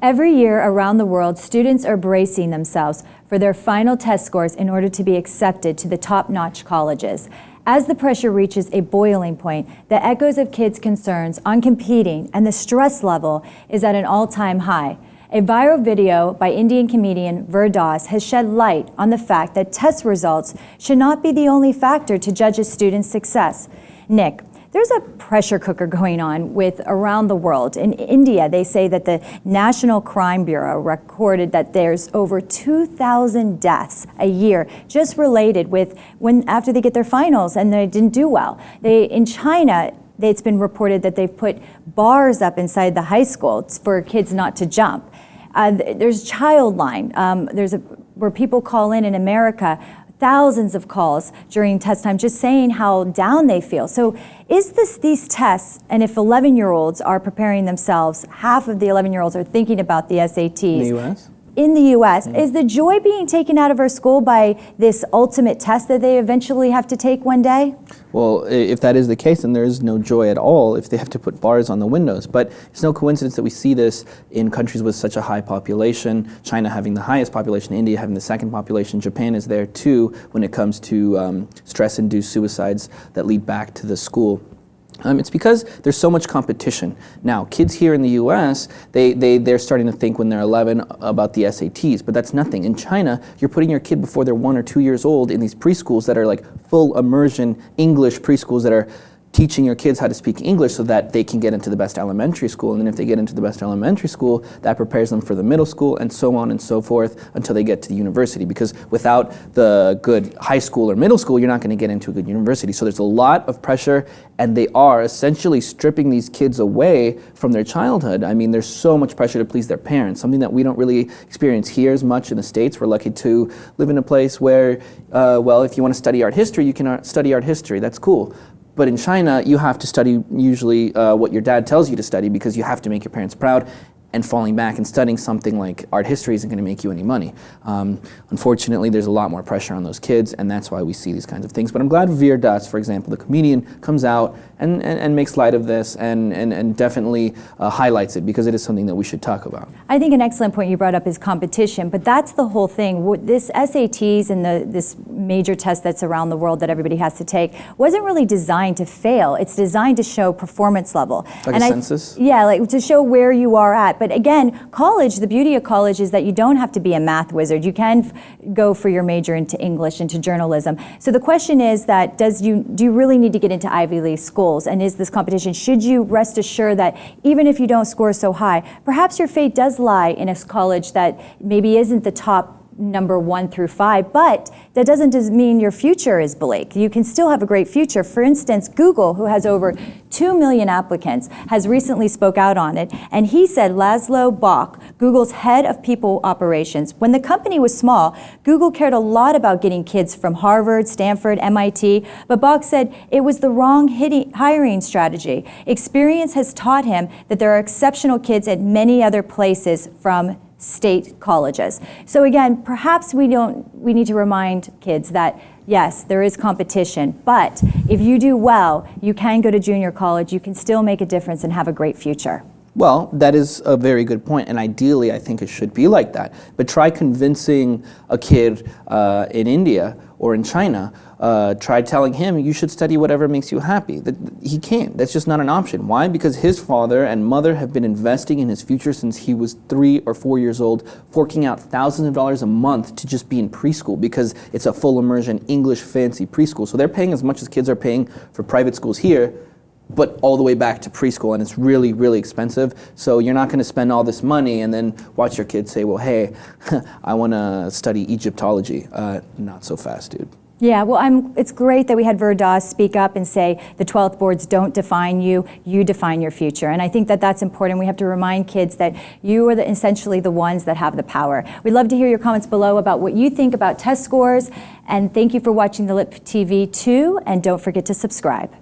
Every year around the world, students are bracing themselves for their final test scores in order to be accepted to the top-notch colleges. As the pressure reaches a boiling point, the echoes of kids' concerns on competing and the stress level is at an all-time high. A viral video by Indian comedian Verdas has shed light on the fact that test results should not be the only factor to judge a student's success. Nick, there's a pressure cooker going on with around the world. In India, they say that the National Crime Bureau recorded that there's over 2,000 deaths a year just related with after they get their finals and they didn't do well. In China, it's been reported that they've put bars up inside the high school for kids not to jump. There's Childline. Where people call in America, thousands of calls during test time just saying how down they feel. So is these tests, and if 11-year-olds are preparing themselves, half of the 11-year-olds are thinking about the SATs. In the U.S.? In the U.S., is the joy being taken out of our school by this ultimate test that they eventually have to take one day? Well, if that is the case, then there is no joy at all if they have to put bars on the windows. But it's no coincidence that we see this in countries with such a high population, China having the highest population, India having the second population, Japan is there too when it comes to stress-induced suicides that lead back to the school. It's because there's so much competition. Now, kids here in the U.S., they're starting to think when they're 11 about the SATs, but that's nothing. In China, you're putting your kid before they're 1 or 2 years old in these preschools that are like full immersion English preschools that are teaching your kids how to speak English so that they can get into the best elementary school. And then if they get into the best elementary school, that prepares them for the middle school and so on and so forth until they get to the university. Because without the good high school or middle school, you're not going to get into a good university. So there's a lot of pressure, and they are essentially stripping these kids away from their childhood. I mean, there's so much pressure to please their parents, something that we don't really experience here as much in the States. We're lucky to live in a place where, well, if you want to study art history, you can study art history. That's cool. But in China, you have to study usually what your dad tells you to study because you have to make your parents proud. And falling back and studying something like art history isn't going to make you any money. Unfortunately, there's a lot more pressure on those kids, and that's why we see these kinds of things. But I'm glad Verdas, for example, the comedian, comes out and makes light of this and definitely highlights it because it is something that we should talk about. I think an excellent point you brought up is competition, but that's the whole thing. This SATs and this major test that's around the world that everybody has to take wasn't really designed to fail. It's designed to show performance level. Like a census? Yeah, like to show where you are at. But again, college, the beauty of college is that you don't have to be a math wizard. You can go for your major into English, into journalism. So the question is that do you really need to get into Ivy League schools? And is this competition? Should you rest assured that even if you don't score so high, perhaps your fate does lie in a college that maybe isn't the top number 1 through 5, but that doesn't mean your future is bleak. You can still have a great future. For instance, Google, who has over 2 million applicants, has recently spoke out on it, and he said Laszlo Bock, Google's head of people operations, when the company was small, Google cared a lot about getting kids from Harvard, Stanford, MIT, but Bock said it was the wrong hiring strategy. Experience has taught him that there are exceptional kids at many other places from state colleges. So again, perhaps we need to remind kids that yes, there is competition, but if you do well, you can go to junior college, you can still make a difference and have a great future. Well, that is a very good point, and ideally I think it should be like that. But try convincing a kid in India or in China, try telling him you should study whatever makes you happy. He can't. That's just not an option. Why? Because his father and mother have been investing in his future since he was 3 or 4 years old, forking out thousands of dollars a month to just be in preschool because it's a full immersion English fancy preschool. So they're paying as much as kids are paying for private schools here, but all the way back to preschool, and it's really, really expensive. So you're not going to spend all this money and then watch your kids say, well, hey, I want to study Egyptology. Not so fast, dude. Yeah, well, it's great that we had Verdas speak up and say the 12th boards don't define you, you define your future. And I think that that's important. We have to remind kids that you are essentially the ones that have the power. We'd love to hear your comments below about what you think about test scores. And thank you for watching the LIP TV 2, and don't forget to subscribe.